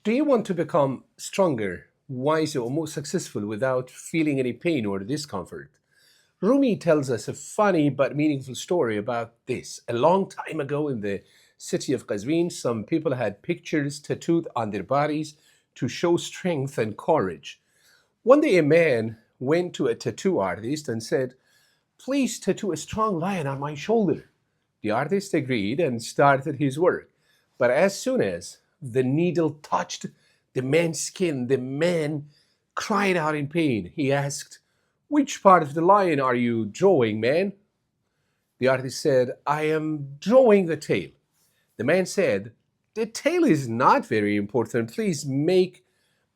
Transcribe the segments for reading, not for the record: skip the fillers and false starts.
Do you want to become stronger, wiser, or more successful without feeling any pain or discomfort? Rumi tells us a funny but meaningful story about this. A long time ago in the city of Qazvin, some people had pictures tattooed on their bodies to show strength and courage. One day, a man went to a tattoo artist and said, "Please tattoo a strong lion on my shoulder." The artist agreed and started his work. But as soon as the needle touched the man's skin, the man cried out in pain. He asked, "Which part of the lion are you drawing, man?" The artist said, "I am drawing the tail." The man said, "The tail is not very important. Please make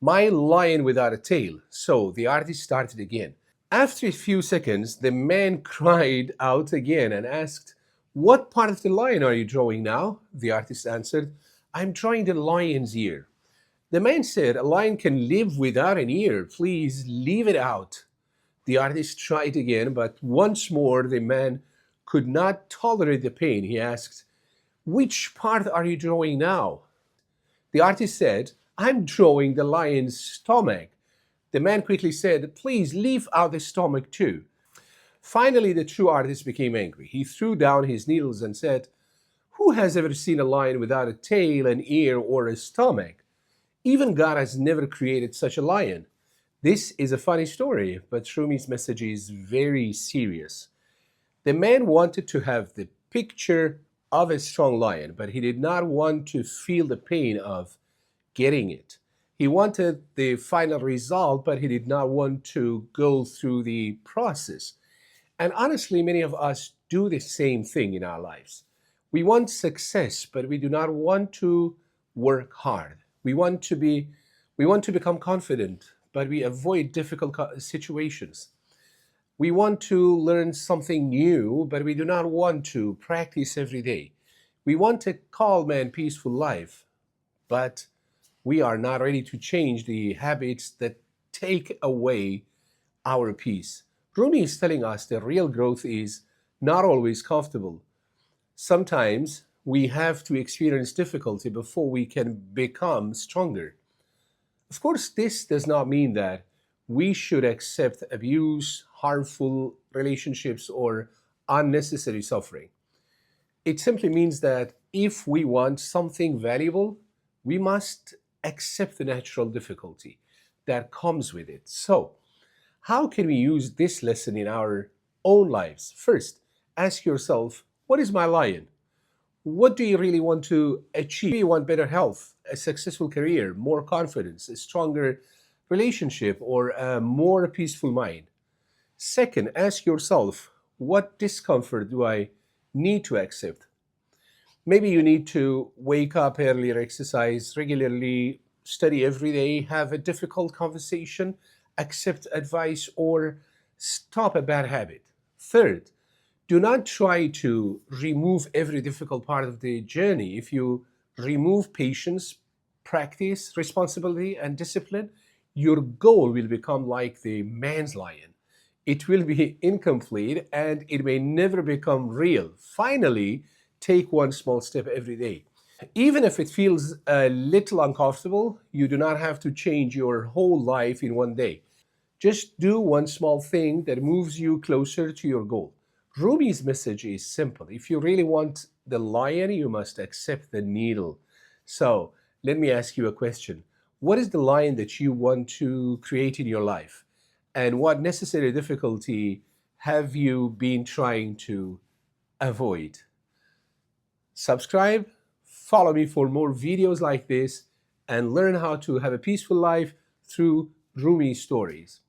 my lion without a tail." So the artist started again. After a few seconds, the man cried out again and asked, "What part of the lion are you drawing now?" The artist answered, "I'm drawing the lion's ear." The man said, "A lion can live without an ear. Please leave it out." The artist tried again, but once more the man could not tolerate the pain. He asked, "Which part are you drawing now?" The artist said, "I'm drawing the lion's stomach." The man quickly said, "Please leave out the stomach too." Finally, the true artist became angry. He threw down his needles and said, "Who has ever seen a lion without a tail, an ear, or a stomach? Even God has never created such a lion." This is a funny story, but Rumi's message is very serious. The man wanted to have the picture of a strong lion, but he did not want to feel the pain of getting it. He wanted the final result, but he did not want to go through the process. And honestly, many of us do the same thing in our lives. We want success, but we do not want to work hard. We want to become confident, but we avoid difficult situations. We want to learn something new, but we do not want to practice every day. We want a calm and peaceful life, but we are not ready to change the habits that take away our peace. Rumi is telling us that real growth is not always comfortable. Sometimes we have to experience difficulty before we can become stronger. Of course, this does not mean that we should accept abuse, harmful relationships, or unnecessary suffering. It simply means that if we want something valuable, we must accept the natural difficulty that comes with it. So, how can we use this lesson in our own lives? First, ask yourself, what is my lion? What do you really want to achieve? Do you want better health, a successful career, more confidence, a stronger relationship, or a more peaceful mind? Second, ask yourself, what discomfort do I need to accept? Maybe you need to wake up earlier, exercise regularly, study every day, have a difficult conversation, accept advice, or stop a bad habit. Third, do not try to remove every difficult part of the journey. If you remove patience, practice, responsibility, and discipline, your goal will become like the man's lion. It will be incomplete and it may never become real. Finally, take one small step every day. Even if it feels a little uncomfortable, you do not have to change your whole life in one day. Just do one small thing that moves you closer to your goal. Ruby's message is simple. If you really want the lion, you must accept the needle. So, let me ask you a question. What is the lion that you want to create in your life? And what necessary difficulty have you been trying to avoid? Subscribe, follow me for more videos like this, and learn how to have a peaceful life through Rumi stories.